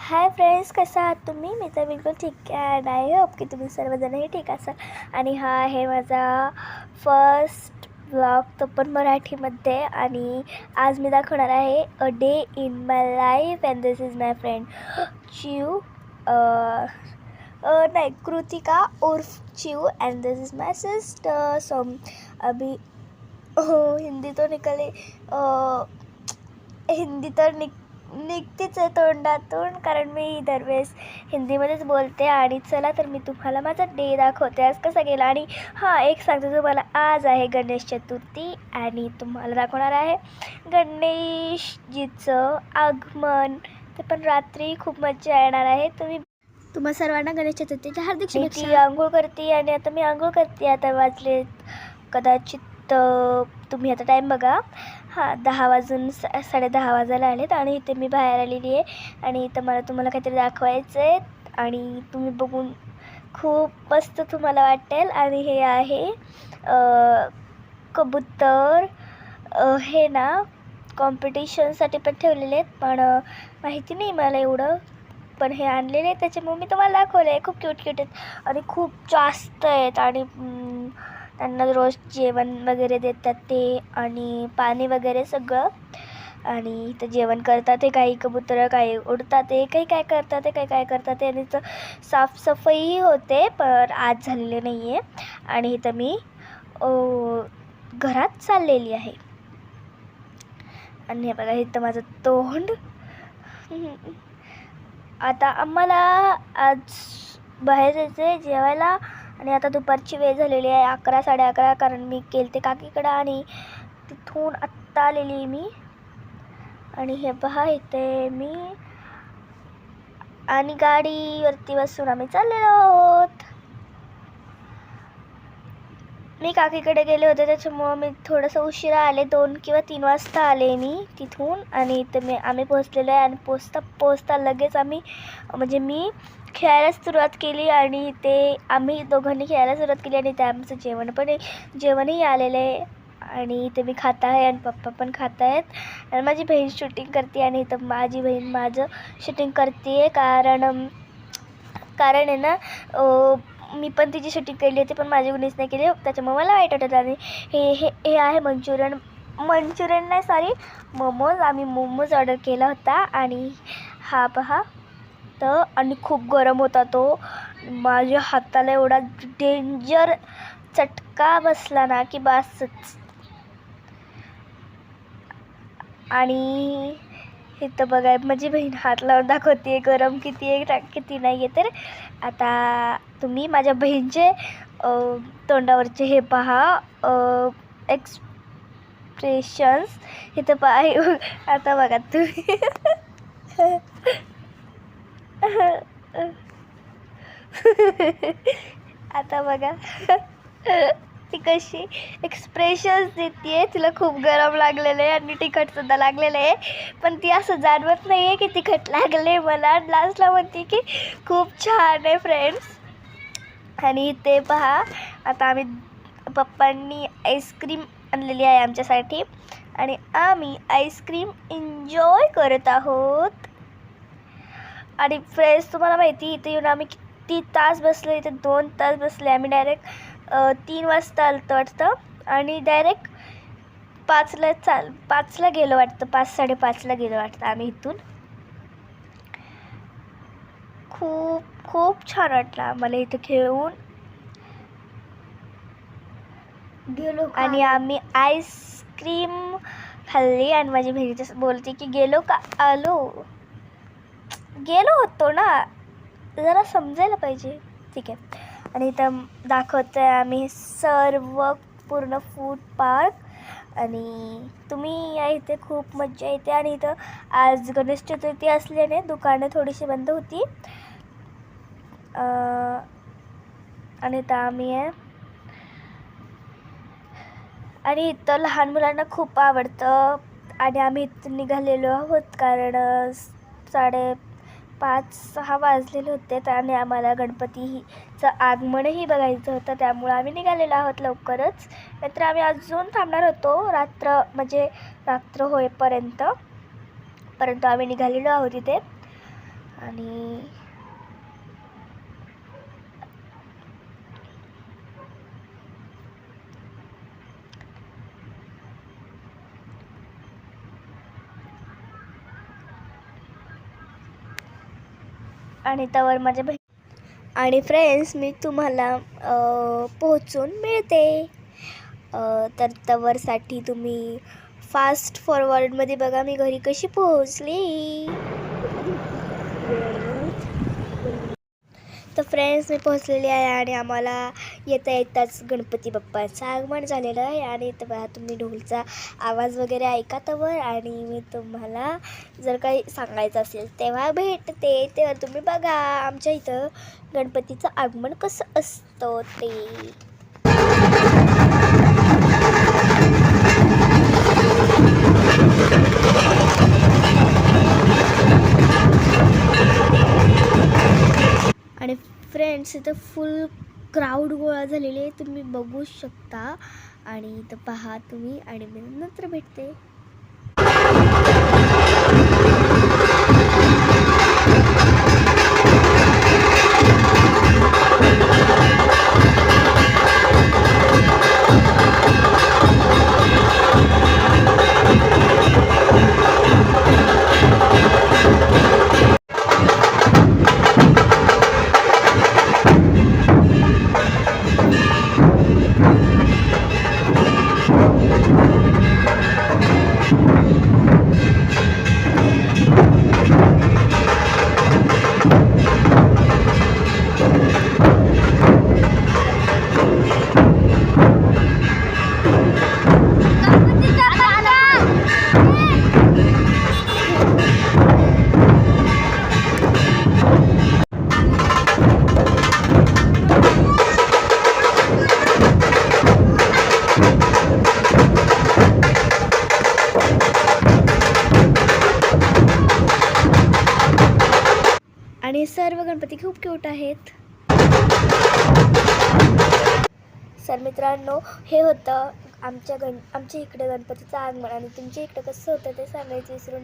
Hi friends, कसे आहात तुम्ही? मी तर बिलकुल ठीक आहे आणि आय होप की तुम्ही सर्वजणही ठीक असाल. आणि हा आहे माझा फर्स्ट ब्लॉग, तो पण मराठीमध्ये. आणि आज मी दाखवणार आहे a day in my life and this is my friend Chiu, नहीं कृतिका उर्फ Chiu, and this is my sister. So अभी हिंदी तो निकले, हिंदी तर निघतेच आहे तोंडातून, कारण मी दरवेळेस हिंदीमध्येच बोलते. आणि चला तर मी तुम्हाला माझा डे दाखवते आज कसा गेला. आणि हां, एक सांगते तुम्हाला, आज आहे गणेश चतुर्थी आणि तुम्हाला दाखवणार आहे गणेशजीचं आगमन. ते पण रात्री खूप मजा येणार आहे. तुम्हा सर्वांना गणेश चतुर्थीच्या हार्दिक शुभेच्छा. ती आंघोळ करते आणि आता मी आंघोळ करते. आता वाजले कदाचित, तुम्ही आता टाईम बघा. हां, 10 वाजून 10:30 वाजायला आलेत आणि इथे मी बाहेर आलेली आहे. आणि इथं मला तुम्हाला काहीतरी दाखवायचं आहे आणि तुम्ही बघून खूप मस्त तुम्हाला वाटेल. आणि हे आहे कबूतर. हे ना कॉम्पिटिशनसाठी पण ठेवलेले आहेत, पण माहिती नाही मला एवढं, पण हे आणलेले आहेत त्याच्यामुळे मी तुम्हाला दाखवले आहे. खूप क्यूट क्यूट आहेत आणि खूप जास्त आहेत. आणि त्यांना रोज जेवण वगैरे देतात ते, आणि पाणी वगैरे सगळं. आणि इथं जेवण करतात ते, काही कबूतर काही उडतात ते, काही काय करतात ते, काही काय करतात ते. आणि इथं साफसफाई होते, पण आज झालेली नाही आहे. आणि इथं मी घरात चाललेली आहे. आणि हे बघा, इथं माझं तोंड. आता आम्हाला आज बाहेर जायचं आहे जेवायला. आणि आता दुपारची वेळ झालेली आहे 11, 11:30, कारण मी गेलते काकीकडं आणि तिथून आत्ता आलेली मी. आणि हे पहा, इथे मी आणि गाडीवरती बसून आम्ही चाललेलो आहोत. मी काकीकडे गेले होते त्याच्यामुळं मी थोडंसं उशिरा आले, 2 किंवा 3 वाजता आले मी तिथून. आणि इथे आम्ही पोहोचलेलो आहे. आणि पोचता लगेच मी खेळायला सुरुवात केली. आणि ते आम्ही दोघांनी खेळायला सुरुवात केली. आणि ते आमचं जेवणही आलेलं आहे. आणि इथे मी खात आहे आणि पप्पा पण खात आहेत. आणि माझी बहीण शूटिंग करते. आणि इथं माझी बहीण माझं शूटिंग करते आहे, कारण आहे ना, मी पण तिची शूटिंग केली होती, पण माझी कुणीच नाही केली, त्याच्यामुळे मला वाईट वाटत. आणि हे आहे मंचुरियन नाही, सॉरी, मोमोज. आम्ही मोमोज ऑर्डर केला होता. आणि हा पहा तर, आणि खूप गरम होता तो. माझ्या हाताला एवढा डेंजर चटका बसला ना की बसच. आणि इथं बघा, माझी बहीण हात लावून दाखवते गरम किती आहे किती नाही आहे. तर आता तुम्ही माझ्या बहीणचे तोंडावरचे हे पहा एक्सप्रेशन्स. इथं पहा, आता बघा तुम्ही. आता बघा ती कशी एक्सप्रेशन्स देते. तिला खूप गरम लागलेलं आहे आणि तिखटसुद्धा लागलेलं आहे, पण ती असं जाणवत नाही आहे की तिखट लागले. मला लास्टला म्हणते की खूप छान आहे फ्रेंड्स. आणि ते पहा, आता पप्पांनी आईस्क्रीम आणलेली आहे आमच्यासाठी आणि आम्ही आईस्क्रीम एन्जॉय करत आहोत. आणि फ्रेंड्स, तुम्हाला माहिती, इथे येऊन आम्ही किती तास बसलो. इथे 2 तास बसले आम्ही. डायरेक्ट 3 वाजता आलतं वाटतं आणि डायरेक्ट 5ला गेलो वाटतं, 5-5:30ला गेलो वाटतं आम्ही इथून. खूप छान वाटलं आम्हाला इथं खेळून. गेलो आणि आम्ही आईस्क्रीम खाल्ली. आणि माझी बहिणी बोलते की गेलो का, गेलो होतो ना, जरा समजायला पाहिजे. ठीक आहे. आणि इथं दाखवतो आहे आम्ही सर्व पूर्ण फूड पार्क. आणि तुम्ही या इथे खूप मजा येते. आणि इथं आज गणेश चतुर्थी असल्याने दुकानं थोडीशी बंद होती. आणि इथं आम्ही आहे. आणि इथं लहान मुलांना खूप आवडतं. आणि आम्ही इथं निघालेलो आहोत, कारण 5:30-6 वाजलेले होते. आणि आम्हाला गणपतीचं आगमनही बघायचं होतं, त्यामुळं आम्ही निघालेलो आहोत लवकरच. नाहीतर आम्ही अजून थांबणार होतो, रात्र होईपर्यंत आम्ही निघालेलो आहोत इथे. आणि त्यावर माझ्या आणि फ्रेंड्स मी तुम्हाला पोहोचून मिळते. तर त्यावरसाठी तुम्ही फास्ट फॉरवर्डमध्ये बघा मी घरी कशी पोहोचली. तर फ्रेंड्स मी पोहोचलेली आहे आणि आम्हाला येता येताच गणपती बाप्पाचं आगमन झालेलं आहे. आणि तेव्हा तुम्ही ढोलचा आवाज वगैरे ऐका तवर, आणि मी तुम्हाला जर काही सांगायचं असेल तेव्हा भेटते. तेव्हा तुम्ही बघा आमच्या इथं गणपतीचं आगमन कसं असतं ते. आणि फ्रेंड्स इथं फुल क्राऊड गोळा झालेले आहे, तुम्ही बघू शकता. आणि इथं पहा तुम्ही, आणि मी नंतर भेटते. आणि सर्व गणपती खूप क्यूट आहेत. सर मित्रांनो, हे होतं आमच्या इकडे गणपतीचं आगमन. आणि तुमच्या इकडे कसं होतं ते सांगायचं विसरू नका.